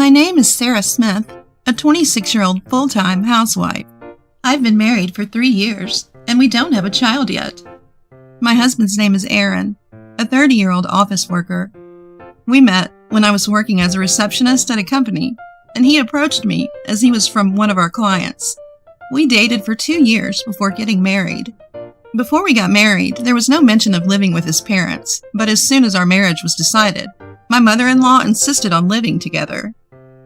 My name is Sarah Smith, a 26-year-old full-time housewife. I've been married for 3 years, and we don't have a child yet. My husband's name is Aaron, a 30-year-old office worker. We met when I was working as a receptionist at a company, and he approached me as he was from one of our clients. We dated for 2 years before getting married. Before we got married, there was no mention of living with his parents, but as soon as our marriage was decided, my mother-in-law insisted on living together.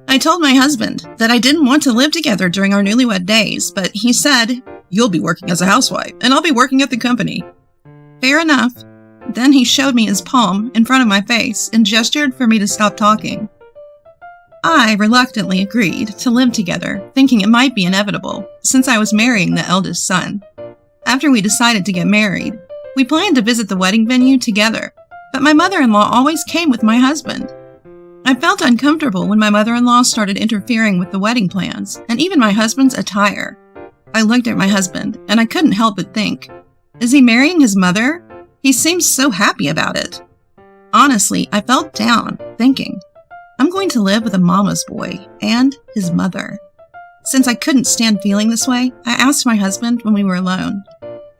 I told my husband that I didn't want to live together during our newlywed days, but he said, "You'll be working as a housewife, and I'll be working at the company." Fair enough. Then he showed me his palm in front of my face and gestured for me to stop talking. I reluctantly agreed to live together, thinking it might be inevitable, since I was marrying the eldest son. After we decided to get married, we planned to visit the wedding venue together, but my mother-in-law always came with my husband. I felt uncomfortable when my mother-in-law started interfering with the wedding plans, and even my husband's attire. I looked at my husband, and I couldn't help but think, is he marrying his mother? He seems so happy about it. Honestly, I felt down, thinking, I'm going to live with a mama's boy and his mother. Since I couldn't stand feeling this way, I asked my husband when we were alone,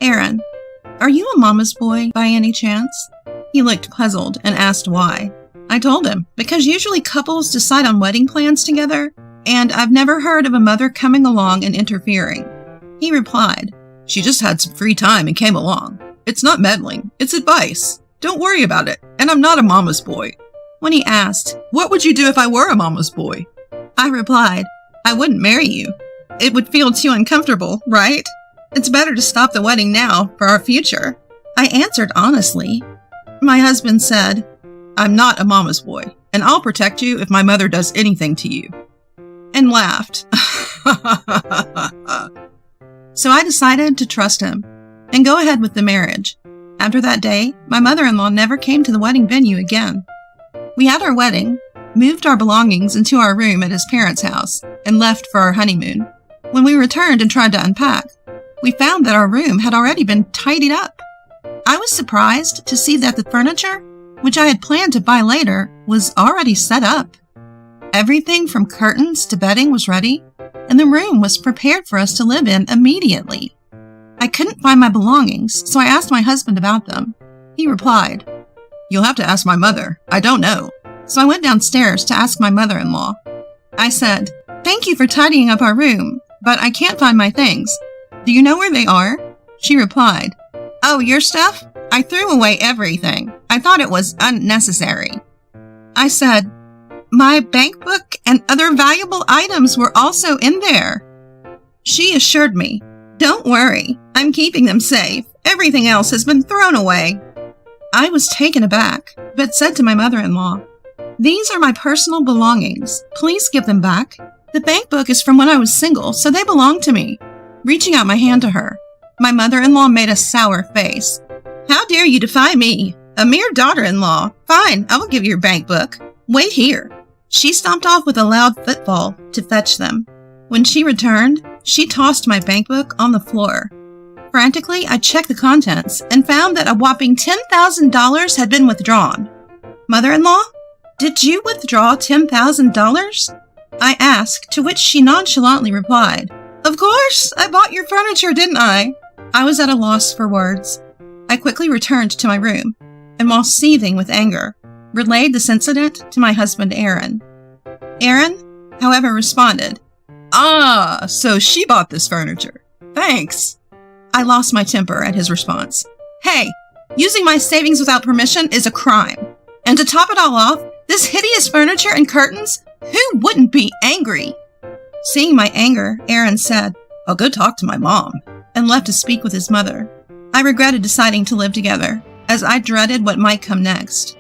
"Aaron, are you a mama's boy by any chance?" He looked puzzled and asked why. I told him, because usually couples decide on wedding plans together, and I've never heard of a mother coming along and interfering. He replied, "She just had some free time and came along. It's not meddling, it's advice. Don't worry about it, and I'm not a mama's boy." When he asked, "What would you do if I were a mama's boy?" I replied, "I wouldn't marry you. It would feel too uncomfortable, right? It's better to stop the wedding now for our future." I answered honestly. My husband said, "I'm not a mama's boy, and I'll protect you if my mother does anything to you," and laughed. So I decided to trust him and go ahead with the marriage. After that day, my mother-in-law never came to the wedding venue again. We had our wedding, moved our belongings into our room at his parents' house, and left for our honeymoon. When we returned and tried to unpack, we found that our room had already been tidied up. I was surprised to see that the furniture, which I had planned to buy later, was already set up. Everything from curtains to bedding was ready, and the room was prepared for us to live in immediately. I couldn't find my belongings, so I asked my husband about them. He replied, "You'll have to ask my mother. I don't know." So I went downstairs to ask my mother-in-law. I said, "Thank you for tidying up our room, but I can't find my things. Do you know where they are?" She replied, "Oh, your stuff? I threw away everything. I thought it was unnecessary." I said, "My bank book and other valuable items were also in there." She assured me, "Don't worry, I'm keeping them safe. Everything else has been thrown away." I was taken aback, but said to my mother-in-law, "These are my personal belongings. Please give them back. The bank book is from when I was single, so they belong to me." Reaching out my hand to her, my mother-in-law made a sour face. "How dare you defy me? A mere daughter-in-law. Fine, I will give you your bank book. Wait here." She stomped off with a loud footfall to fetch them. When she returned, she tossed my bank book on the floor. Frantically, I checked the contents and found that a whopping $10,000 had been withdrawn. "Mother-in-law, did you withdraw $10,000? I asked, to which she nonchalantly replied, "Of course, I bought your furniture, didn't I?" I was at a loss for words. I quickly returned to my room, and while seething with anger, relayed this incident to my husband Aaron. Aaron, however, responded, "Ah, so she bought this furniture. Thanks." I lost my temper at his response. "Hey, using my savings without permission is a crime. And to top it all off, this hideous furniture and curtains? Who wouldn't be angry?" Seeing my anger, Aaron said, "I'll go talk to my mom," and left to speak with his mother. I regretted deciding to live together, as I dreaded what might come next.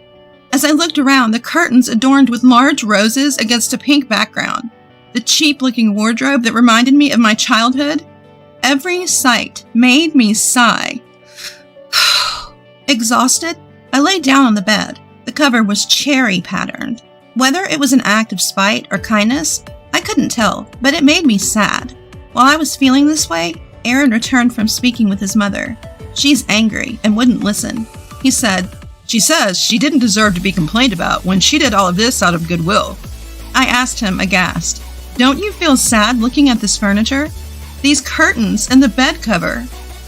As I looked around, the curtains adorned with large roses against a pink background, the cheap-looking wardrobe that reminded me of my childhood, every sight made me sigh. Exhausted, I lay down on the bed. The cover was cherry-patterned. Whether it was an act of spite or kindness, I couldn't tell, but it made me sad. While I was feeling this way, Aaron returned from speaking with his mother. She's angry and wouldn't listen. He said, "She says she didn't deserve to be complained about when she did all of this out of goodwill." I asked him, aghast, "Don't you feel sad looking at this furniture? These curtains and the bed cover?"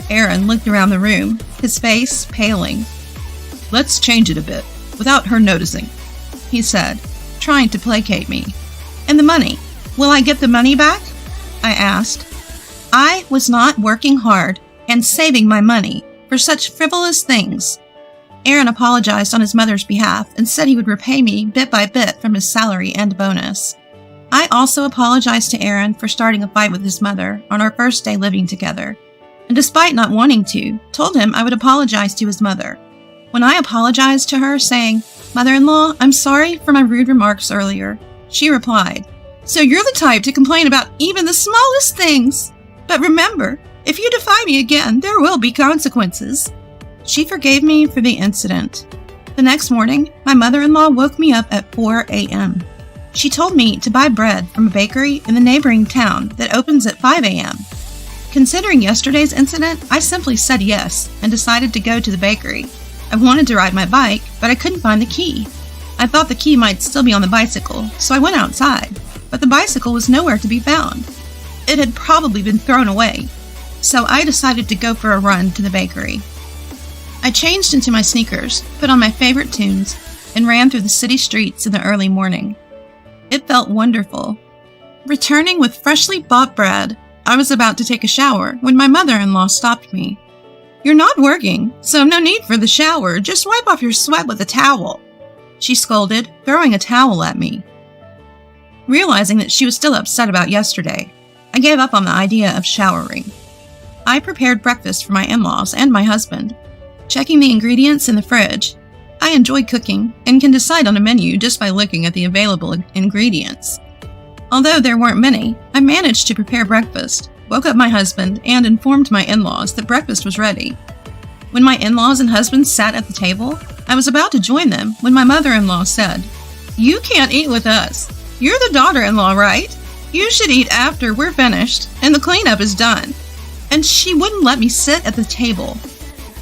Aaron looked around the room, his face paling. "Let's change it a bit, without her noticing," he said, trying to placate me. "And the money? Will I get the money back?" I asked. I was not working hard and saving my money for such frivolous things. Aaron apologized on his mother's behalf and said he would repay me bit by bit from his salary and bonus. I also apologized to Aaron for starting a fight with his mother on our first day living together, and despite not wanting to, told him I would apologize to his mother. When I apologized to her, saying, "Mother-in-law, I'm sorry for my rude remarks earlier," she replied, "So you're the type to complain about even the smallest things. But remember, if you defy me again, there will be consequences." She forgave me for the incident. The next morning, my mother-in-law woke me up at 4 a.m. She told me to buy bread from a bakery in the neighboring town that opens at 5 a.m. Considering yesterday's incident, I simply said yes and decided to go to the bakery. I wanted to ride my bike, but I couldn't find the key. I thought the key might still be on the bicycle, so I went outside, but the bicycle was nowhere to be found. It had probably been thrown away, so I decided to go for a run to the bakery. I changed into my sneakers, put on my favorite tunes, and ran through the city streets in the early morning. It felt wonderful. Returning with freshly bought bread, I was about to take a shower when my mother-in-law stopped me. "You're not working, so no need for the shower. Just wipe off your sweat with a towel," she scolded, throwing a towel at me. Realizing that she was still upset about yesterday, I gave up on the idea of showering. I prepared breakfast for my in-laws and my husband, checking the ingredients in the fridge. I enjoy cooking and can decide on a menu just by looking at the available ingredients. Although there weren't many, I managed to prepare breakfast, woke up my husband, and informed my in-laws that breakfast was ready. When my in-laws and husband sat at the table, I was about to join them when my mother-in-law said, "You can't eat with us. You're the daughter-in-law, right? You should eat after we're finished and the cleanup is done." And she wouldn't let me sit at the table.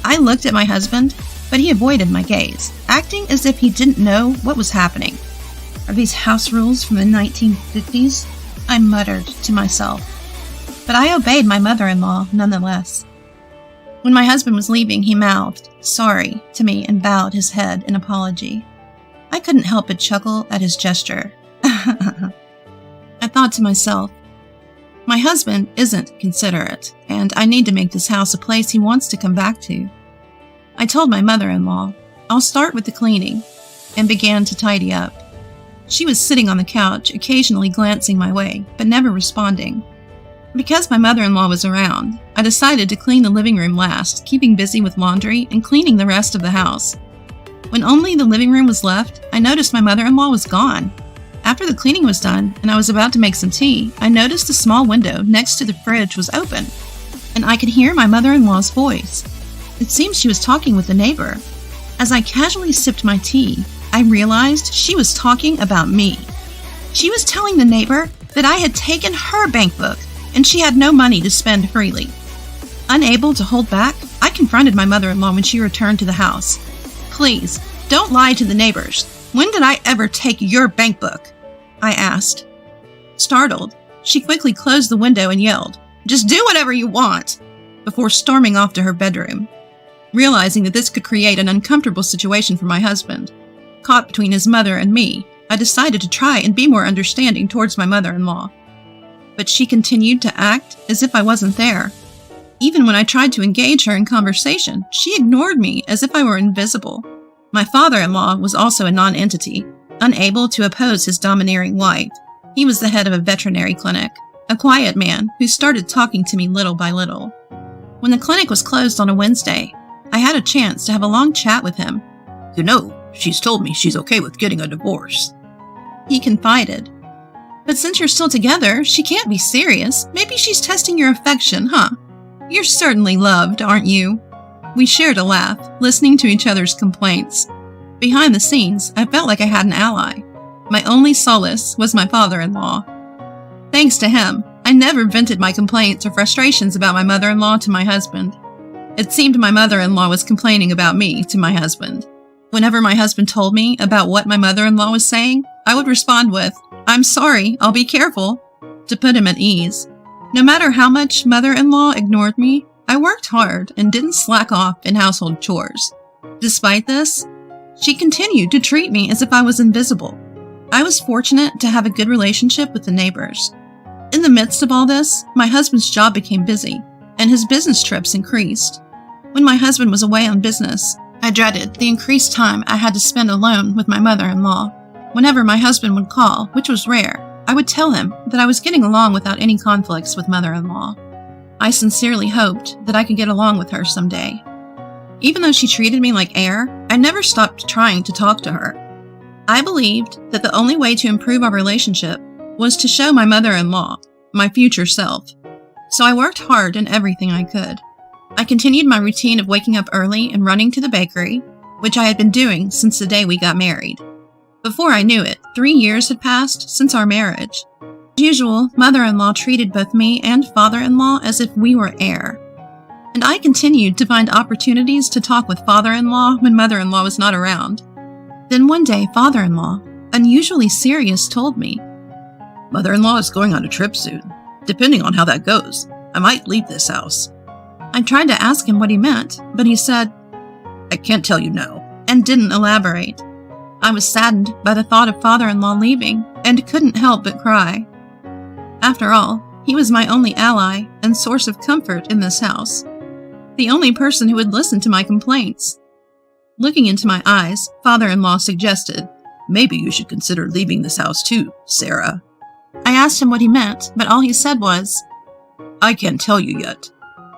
I looked at my husband, but he avoided my gaze, acting as if he didn't know what was happening. Are these house rules from the 1950s? I muttered to myself. But I obeyed my mother-in-law nonetheless. When my husband was leaving, he mouthed, "Sorry," to me and bowed his head in apology. I couldn't help but chuckle at his gesture. I thought to myself, my husband isn't considerate, and I need to make this house a place he wants to come back to. I told my mother-in-law, "I'll start with the cleaning," and began to tidy up. She was sitting on the couch, occasionally glancing my way, but never responding. Because my mother-in-law was around, I decided to clean the living room last, keeping busy with laundry and cleaning the rest of the house. When only the living room was left, I noticed my mother-in-law was gone. After the cleaning was done and I was about to make some tea, I noticed the small window next to the fridge was open, and I could hear my mother-in-law's voice. It seemed she was talking with a neighbor. As I casually sipped my tea, I realized she was talking about me. She was telling the neighbor that I had taken her bank book and she had no money to spend freely. Unable to hold back, I confronted my mother-in-law when she returned to the house. "Please, don't lie to the neighbors. When did I ever take your bank book?" I asked. Startled, she quickly closed the window and yelled, "Just do whatever you want," before storming off to her bedroom. Realizing that this could create an uncomfortable situation for my husband, caught between his mother and me, I decided to try and be more understanding towards my mother-in-law. But she continued to act as if I wasn't there. Even when I tried to engage her in conversation, she ignored me as if I were invisible. My father-in-law was also a non-entity, unable to oppose his domineering wife. He was the head of a veterinary clinic, a quiet man who started talking to me little by little. When the clinic was closed on a Wednesday, I had a chance to have a long chat with him. "You know, she's told me she's okay with getting a divorce," he confided. "But since you're still together, she can't be serious. Maybe she's testing your affection, huh? You're certainly loved, aren't you?" We shared a laugh, listening to each other's complaints. Behind the scenes, I felt like I had an ally. My only solace was my father-in-law. Thanks to him, I never vented my complaints or frustrations about my mother-in-law to my husband. It seemed my mother-in-law was complaining about me to my husband. Whenever my husband told me about what my mother-in-law was saying, I would respond with, "I'm sorry, I'll be careful," to put him at ease. No matter how much mother-in-law ignored me, I worked hard and didn't slack off in household chores. Despite this, she continued to treat me as if I was invisible. I was fortunate to have a good relationship with the neighbors. In the midst of all this, my husband's job became busy, and his business trips increased. When my husband was away on business, I dreaded the increased time I had to spend alone with my mother-in-law. Whenever my husband would call, which was rare, I would tell him that I was getting along without any conflicts with mother-in-law. I sincerely hoped that I could get along with her someday. Even though she treated me like air, I never stopped trying to talk to her. I believed that the only way to improve our relationship was to show my mother-in-law, my future self. So I worked hard in everything I could. I continued my routine of waking up early and running to the bakery, which I had been doing since the day we got married. Before I knew it, 3 years had passed since our marriage. As usual, mother-in-law treated both me and father-in-law as if we were heir. And I continued to find opportunities to talk with father-in-law when mother-in-law was not around. Then one day, father-in-law, unusually serious, told me, "Mother-in-law is going on a trip soon. Depending on how that goes, I might leave this house." I tried to ask him what he meant, but he said, "I can't tell you now," and didn't elaborate. I was saddened by the thought of father-in-law leaving and couldn't help but cry. After all, he was my only ally and source of comfort in this house. The only person who would listen to my complaints. Looking into my eyes, father-in-law suggested, "Maybe you should consider leaving this house too, Sarah." I asked him what he meant, but all he said was, "I can't tell you yet."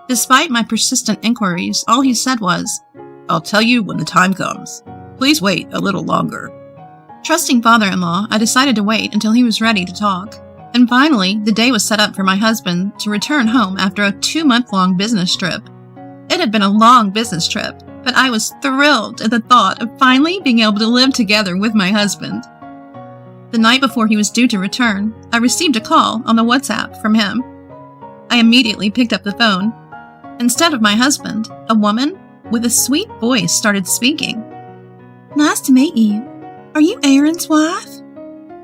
Despite my persistent inquiries, all he said was, "I'll tell you when the time comes. Please wait a little longer." Trusting father-in-law, I decided to wait until he was ready to talk. And finally, the day was set up for my husband to return home after a 2-month-long business trip. It had been a long business trip, but I was thrilled at the thought of finally being able to live together with my husband. The night before he was due to return, I received a call on the WhatsApp from him. I immediately picked up the phone. Instead of my husband, a woman with a sweet voice started speaking. "Nice to meet you. Are you Aaron's wife?"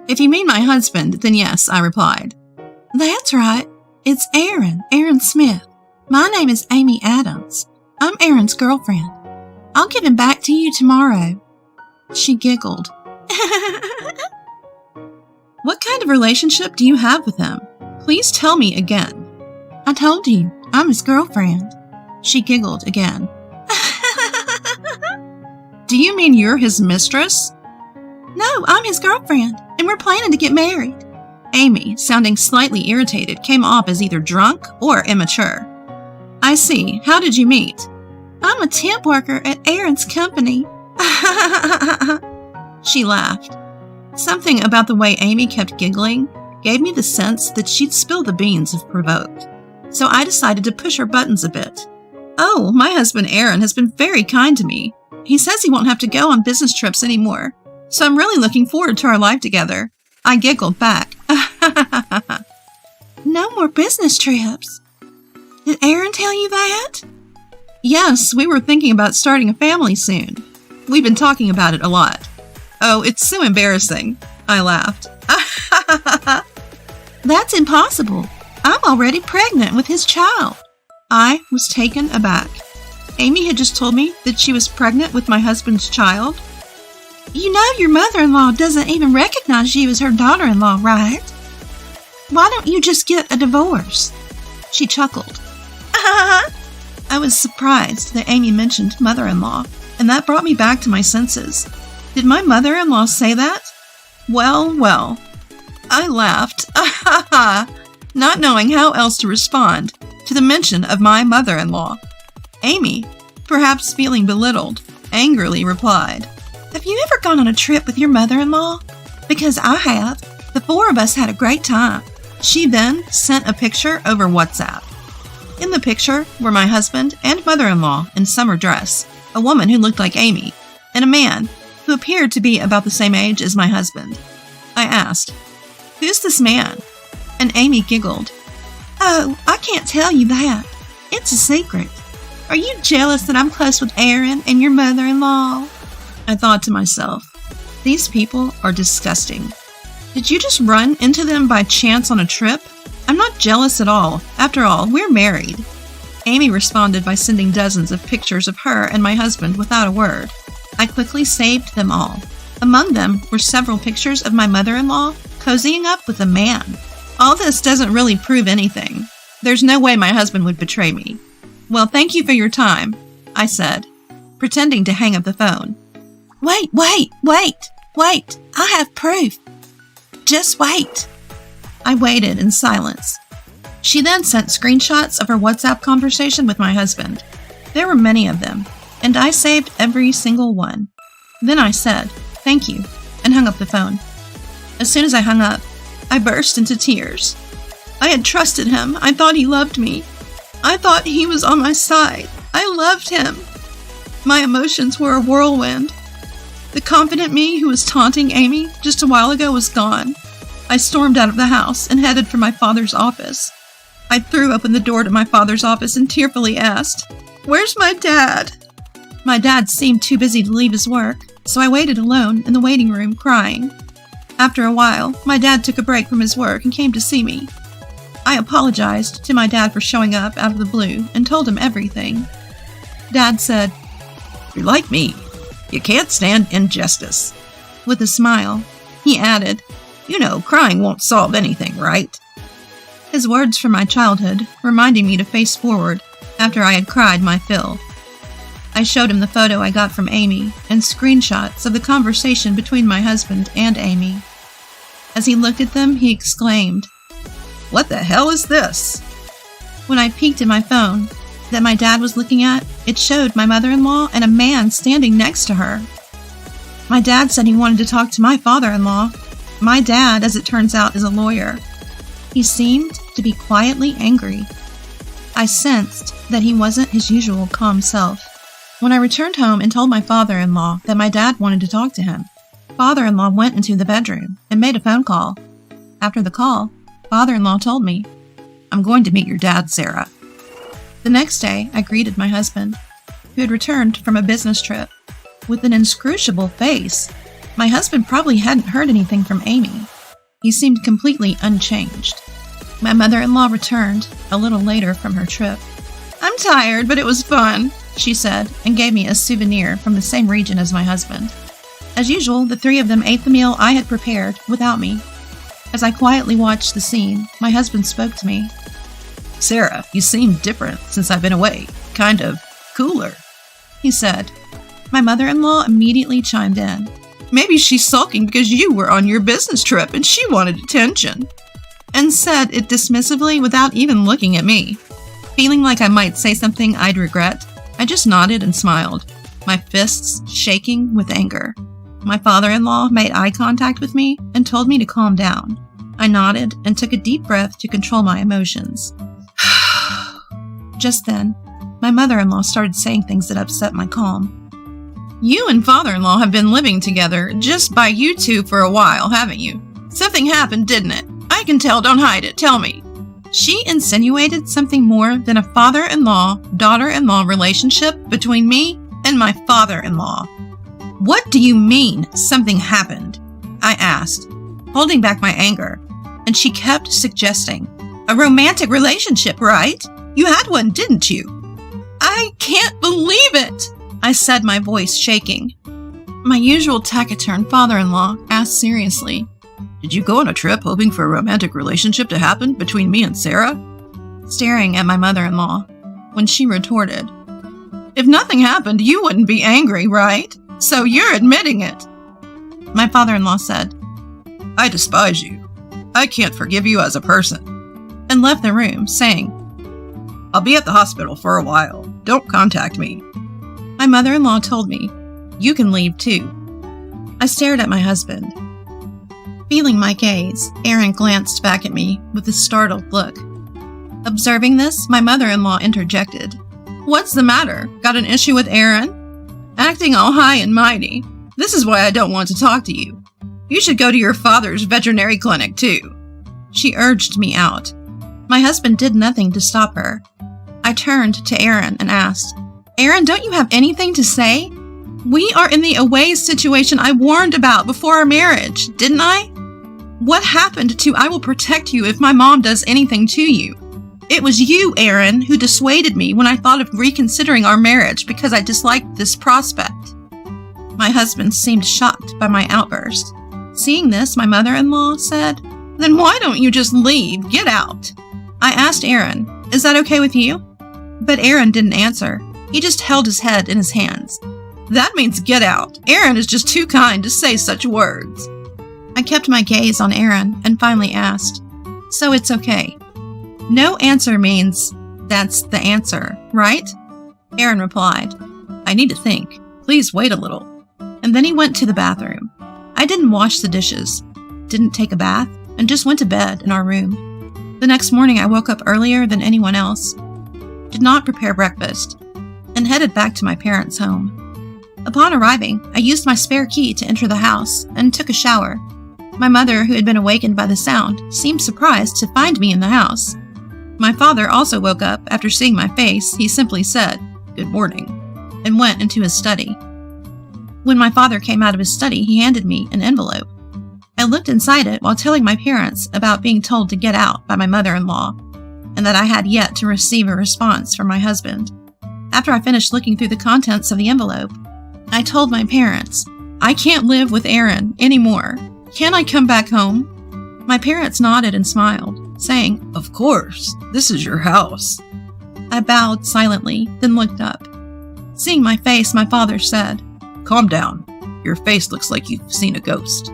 "If you mean my husband, then yes," I replied. "That's right. It's Aaron Smith. My name is Amy Adams. I'm Aaron's girlfriend. I'll give him back to you tomorrow." She giggled. "What kind of relationship do you have with him? Please tell me again." "I told you, I'm his girlfriend." She giggled again. "Do you mean you're his mistress?" "No, I'm his girlfriend, and we're planning to get married." Amy, sounding slightly irritated, came off as either drunk or immature. "I see. How did you meet?" "I'm a temp worker at Aaron's company." She laughed. Something about the way Amy kept giggling gave me the sense that she'd spill the beans if provoked. So I decided to push her buttons a bit. "Oh, my husband Aaron has been very kind to me. He says he won't have to go on business trips anymore. So I'm really looking forward to our life together." I giggled back. "No more business trips? Did Aaron tell you that?" "Yes, we were thinking about starting a family soon. We've been talking about it a lot." "Oh, it's so embarrassing." I laughed. "That's impossible. I'm already pregnant with his child." I was taken aback. Amy had just told me that she was pregnant with my husband's child. "You know your mother-in-law doesn't even recognize you as her daughter-in-law, right? Why don't you just get a divorce?" She chuckled. I was surprised that Amy mentioned mother-in-law, and that brought me back to my senses. Did my mother-in-law say that? Well. I laughed, not knowing how else to respond to the mention of my mother-in-law. Amy, perhaps feeling belittled, angrily replied, "Have you ever gone on a trip with your mother-in-law? Because I have. The 4 of us had a great time." She then sent a picture over WhatsApp. In the picture were my husband and mother-in-law in summer dress, a woman who looked like Amy, and a man who appeared to be about the same age as my husband. I asked, "Who's this man?" And Amy giggled. "Oh, I can't tell you that. It's a secret. Are you jealous that I'm close with Aaron and your mother-in-law?" I thought to myself, These people are disgusting. Did you just run into them by chance on a trip? I'm not jealous at all. After all, we're married. Amy responded by sending dozens of pictures of her and my husband without a word. I quickly saved them all. Among them were several pictures of my mother-in-law cozying up with a man. All this doesn't really prove anything. There's no way my husband would betray me. Well, thank you for your time, I said, pretending to hang up the phone. Wait, I have proof. Just wait. I waited in silence. She then sent screenshots of her WhatsApp conversation with my husband. There were many of them, and I saved every single one. Then I said, thank you, and hung up the phone. As soon as I hung up, I burst into tears. I had trusted him. I thought he loved me. I thought he was on my side. I loved him. My emotions were a whirlwind. The confident me who was taunting Amy just a while ago was gone. I stormed out of the house and headed for my father's office. I threw open the door to my father's office and tearfully asked, "Where's my dad?" My dad seemed too busy to leave his work, so I waited alone in the waiting room crying. After a while, my dad took a break from his work and came to see me. I apologized to my dad for showing up out of the blue and told him everything. Dad said, "You're like me. You can't stand injustice." With a smile, he added, "You know, crying won't solve anything, right?" His words from my childhood, reminding me to face forward after I had cried my fill. I showed him the photo I got from Amy and screenshots of the conversation between my husband and Amy. As he looked at them, he exclaimed, "What the hell is this?" When I peeked at my phone that my dad was looking at, it showed my mother-in-law and a man standing next to her. My dad said he wanted to talk to my father-in-law. My dad, as it turns out, is a lawyer. He seemed to be quietly angry. I sensed that he wasn't his usual calm self. When I returned home and told my father-in-law that my dad wanted to talk to him, father-in-law went into the bedroom and made a phone call. After the call, father-in-law told me, "I'm going to meet your dad, Sarah." The next day, I greeted my husband, who had returned from a business trip. With an inscrutable face, my husband probably hadn't heard anything from Amy. He seemed completely unchanged. My mother-in-law returned a little later from her trip. "I'm tired, but it was fun," she said, and gave me a souvenir from the same region as my husband. As usual, the three of them ate the meal I had prepared without me. As I quietly watched the scene, my husband spoke to me. "Sarah, you seem different since I've been away. Kind of cooler," he said. My mother-in-law immediately chimed in. "Maybe she's sulking because you were on your business trip and she wanted attention," and said it dismissively without even looking at me. Feeling like I might say something I'd regret, I just nodded and smiled, my fists shaking with anger. My father-in-law made eye contact with me and told me to calm down. I nodded and took a deep breath to control my emotions. Just then, my mother-in-law started saying things that upset my calm. "You and father-in-law have been living together just by you two for a while, haven't you? Something happened, didn't it? I can tell, don't hide it, tell me." She insinuated something more than a father-in-law, daughter-in-law relationship between me and my father-in-law. "What do you mean, something happened?" I asked, holding back my anger, and she kept suggesting, "A romantic relationship, right? You had one, didn't you?" "I can't believe it," I said, my voice shaking. My usual taciturn father-in-law asked seriously, "Did you go on a trip hoping for a romantic relationship to happen between me and Sarah?" Staring at my mother-in-law, when she retorted, "If nothing happened, you wouldn't be angry, right? So you're admitting it." My father-in-law said, "I despise you. I can't forgive you as a person," and left the room, saying, "I'll be at the hospital for a while. Don't contact me." My mother-in-law told me, "You can leave too." I stared at my husband. Feeling my gaze, Aaron glanced back at me with a startled look. Observing this, my mother-in-law interjected, "What's the matter? Got an issue with Aaron? Acting all high and mighty. This is why I don't want to talk to you. You should go to your father's veterinary clinic too." She urged me out. My husband did nothing to stop her. I turned to Aaron and asked, "Aaron, don't you have anything to say?" We are in the away situation I warned about before our marriage, didn't I? What happened to I will protect you if my mom does anything to you? It was you, Aaron, who dissuaded me when I thought of reconsidering our marriage because I disliked this prospect. My husband seemed shocked by my outburst. Seeing this, my mother-in-law said, "Then why don't you just leave? Get out." I asked Aaron, "Is that okay with you?" But Aaron didn't answer. He just held his head in his hands. "That means get out. Aaron is just too kind to say such words." I kept my gaze on Aaron and finally asked, "So it's okay?" No answer means, "That's the answer, right?" Aaron replied, "I need to think. Please wait a little." And then he went to the bathroom. I didn't wash the dishes, didn't take a bath, and just went to bed in our room. The next morning I woke up earlier than anyone else, did not prepare breakfast, and headed back to my parents' home. Upon arriving, I used my spare key to enter the house and took a shower. My mother, who had been awakened by the sound, seemed surprised to find me in the house. My father also woke up after seeing my face. He simply said, "Good morning," and went into his study. When my father came out of his study, he handed me an envelope. I looked inside it while telling my parents about being told to get out by my mother-in-law, and that I had yet to receive a response from my husband. After I finished looking through the contents of the envelope, I told my parents, "I can't live with Aaron anymore. Can I come back home?" My parents nodded and smiled, saying, "Of course, this is your house." I bowed silently, then looked up. Seeing my face, my father said, "Calm down. Your face looks like you've seen a ghost."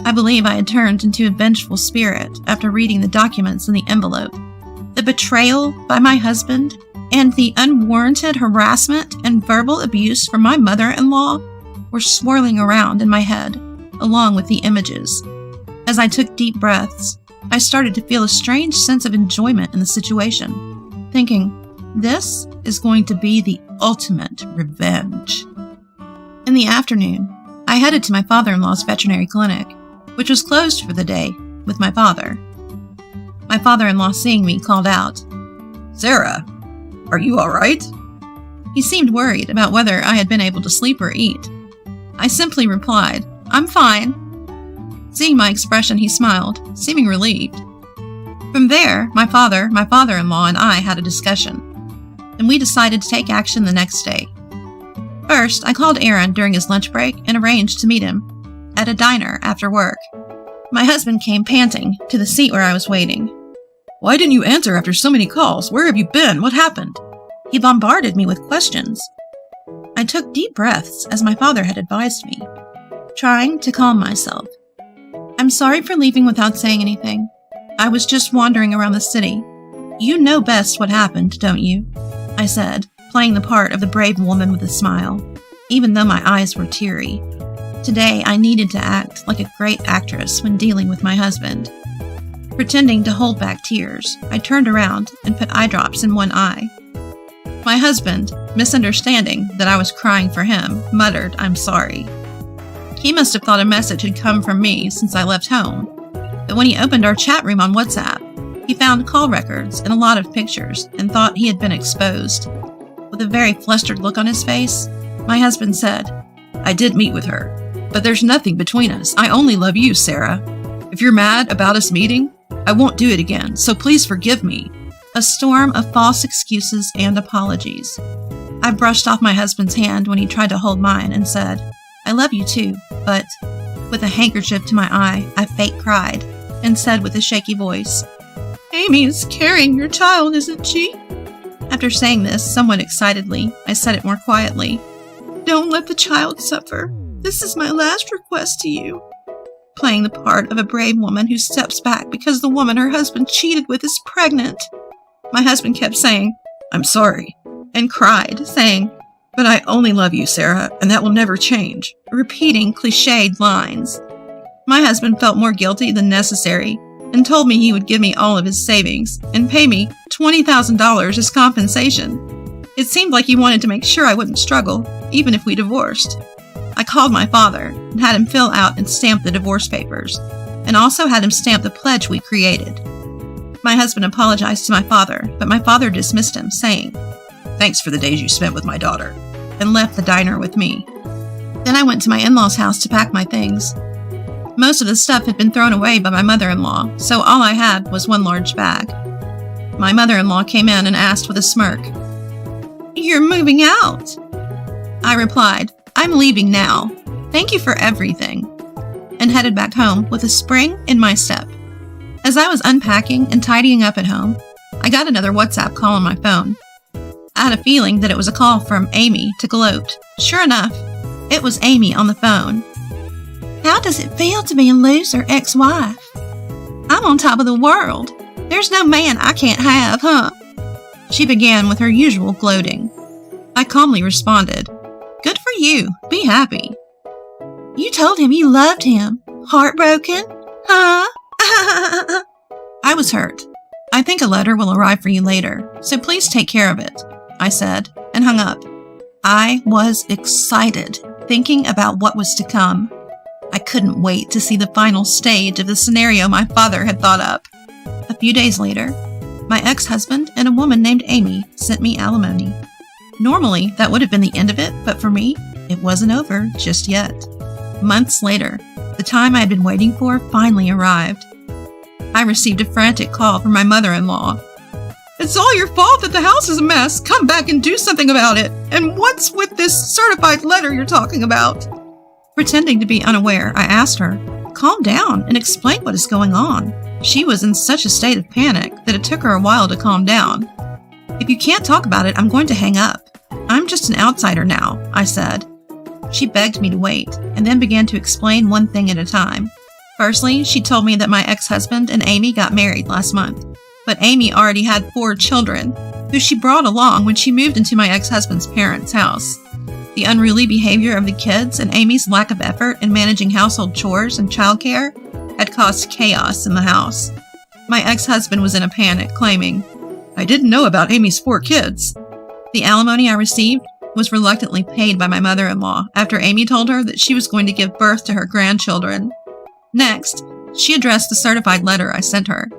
I believe I had turned into a vengeful spirit after reading the documents in the envelope. The betrayal by my husband and the unwarranted harassment and verbal abuse from my mother-in-law were swirling around in my head, along with the images. As I took deep breaths, I started to feel a strange sense of enjoyment in the situation, thinking, this is going to be the ultimate revenge. In the afternoon, I headed to my father-in-law's veterinary clinic, which was closed for the day, with my father. My father-in-law, seeing me, called out, "Sarah, are you all right?" He seemed worried about whether I had been able to sleep or eat. I simply replied, "I'm fine." Seeing my expression, he smiled, seeming relieved. From there, my father-in-law, and I had a discussion, and we decided to take action the next day. First, I called Aaron during his lunch break and arranged to meet him at a diner after work. My husband came panting to the seat where I was waiting. "Why didn't you answer after so many calls? Where have you been? What happened?" He bombarded me with questions. I took deep breaths as my father had advised me, trying to calm myself. "I'm sorry for leaving without saying anything. I was just wandering around the city. You know best what happened, don't you?" I said, playing the part of the brave woman with a smile, even though my eyes were teary. Today, I needed to act like a great actress when dealing with my husband. Pretending to hold back tears, I turned around and put eye drops in one eye. My husband, misunderstanding that I was crying for him, muttered, "I'm sorry." He must have thought a message had come from me since I left home, but when he opened our chat room on WhatsApp, he found call records and a lot of pictures and thought he had been exposed. With a very flustered look on his face, my husband said, "I did meet with her, but there's nothing between us. I only love you, Sarah. If you're mad about us meeting, I won't do it again, so please forgive me." A storm of false excuses and apologies. I brushed off my husband's hand when he tried to hold mine and said, "I love you too, but..." With a handkerchief to my eye, I fake cried and said with a shaky voice, "Amy's carrying your child, isn't she?" After saying this somewhat excitedly, I said it more quietly, "Don't let the child suffer. This is my last request to you." Playing the part of a brave woman who steps back because the woman her husband cheated with is pregnant. My husband kept saying, "I'm sorry," and cried, saying, "But I only love you, Sarah, and that will never change," repeating cliched lines. My husband felt more guilty than necessary and told me he would give me all of his savings and pay me $20,000 as compensation. It seemed like he wanted to make sure I wouldn't struggle, even if we divorced. I called my father and had him fill out and stamp the divorce papers, and also had him stamp the pledge we created. My husband apologized to my father, but my father dismissed him, saying, "Thanks for the days you spent with my daughter," and left the diner with me. Then I went to my in-laws' house to pack my things. Most of the stuff had been thrown away by my mother-in-law, so all I had was one large bag. My mother-in-law came in and asked with a smirk, "You're moving out?" I replied, "I'm leaving now. Thank you for everything," and headed back home with a spring in my step. As I was unpacking and tidying up at home, I got another WhatsApp call on my phone. I had a feeling that it was a call from Amy to gloat. Sure enough, it was Amy on the phone. "How does it feel to be a loser ex-wife? I'm on top of the world. There's no man I can't have, huh?" She began with her usual gloating. I calmly responded, "Good for you. Be happy." "You told him you loved him. Heartbroken? Huh?" I was hurt. "I think a letter will arrive for you later, so please take care of it," I said, and hung up. I was excited, thinking about what was to come. I couldn't wait to see the final stage of the scenario my father had thought up. A few days later, my ex-husband and a woman named Amy sent me alimony. Normally, that would have been the end of it, but for me, it wasn't over just yet. Months later, the time I had been waiting for finally arrived. I received a frantic call from my mother-in-law. "It's all your fault that the house is a mess. Come back and do something about it. And what's with this certified letter you're talking about?" Pretending to be unaware, I asked her, "Calm down and explain what is going on." She was in such a state of panic that it took her a while to calm down. "If you can't talk about it, I'm going to hang up. I'm just an outsider now," I said. She begged me to wait, and then began to explain one thing at a time. Firstly, she told me that my ex-husband and Amy got married last month, but Amy already had 4 children, who she brought along when she moved into my ex-husband's parents' house. The unruly behavior of the kids and Amy's lack of effort in managing household chores and childcare had caused chaos in the house. My ex-husband was in a panic, claiming, "I didn't know about Amy's 4 kids." The alimony I received was reluctantly paid by my mother-in-law after Amy told her that she was going to give birth to her grandchildren. Next, she addressed the certified letter I sent her.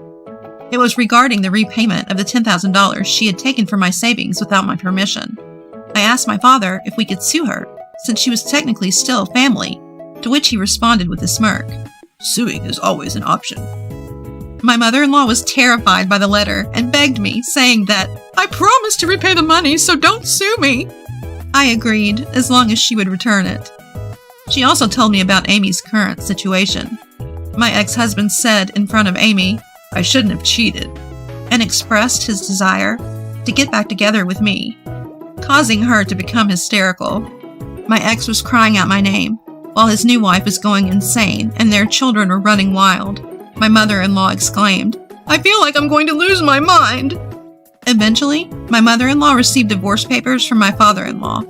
It was regarding the repayment of the $10,000 she had taken from my savings without my permission. I asked my father if we could sue her, since she was technically still family, to which he responded with a smirk, "Suing is always an option." My mother-in-law was terrified by the letter and begged me, saying that, "I promised to repay the money, so don't sue me." I agreed, as long as she would return it. She also told me about Amy's current situation. My ex-husband said in front of Amy, "I shouldn't have cheated," and expressed his desire to get back together with me, causing her to become hysterical. My ex was crying out my name, while his new wife was going insane and their children were running wild. My mother-in-law exclaimed, "I feel like I'm going to lose my mind." Eventually, my mother-in-law received divorce papers from my father-in-law,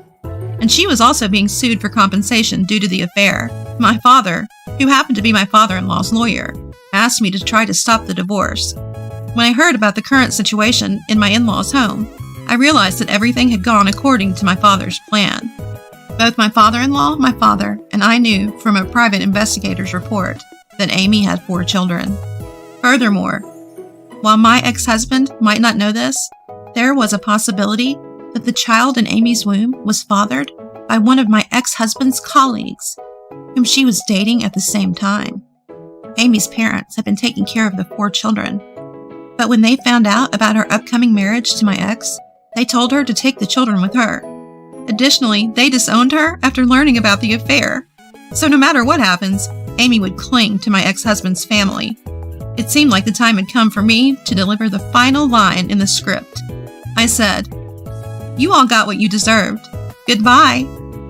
and she was also being sued for compensation due to the affair. My father, who happened to be my father-in-law's lawyer, asked me to try to stop the divorce. When I heard about the current situation in my in-law's home, I realized that everything had gone according to my father's plan. Both my father-in-law, my father, and I knew from a private investigator's report that Amy had 4 children. Furthermore, while my ex-husband might not know this, there was a possibility that the child in Amy's womb was fathered by one of my ex-husband's colleagues, whom she was dating at the same time. Amy's parents had been taking care of the 4 children, but when they found out about her upcoming marriage to my ex, they told her to take the children with her. Additionally, they disowned her after learning about the affair. So no matter what happens, Amy would cling to my ex-husband's family. It seemed like the time had come for me to deliver the final line in the script. I said, "You all got what you deserved. Goodbye,"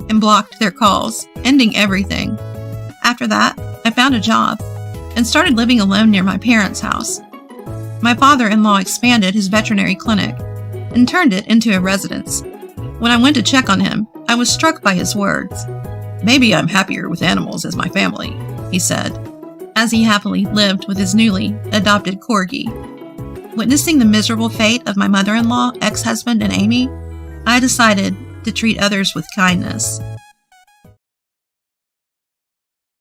and blocked their calls, ending everything. After that, I found a job and started living alone near my parents' house. My father-in-law expanded his veterinary clinic and turned it into a residence. When I went to check on him, I was struck by his words. "Maybe I'm happier with animals as my family," he said, as he happily lived with his newly adopted corgi. Witnessing the miserable fate of my mother-in-law, ex-husband, and Amy, I decided to treat others with kindness.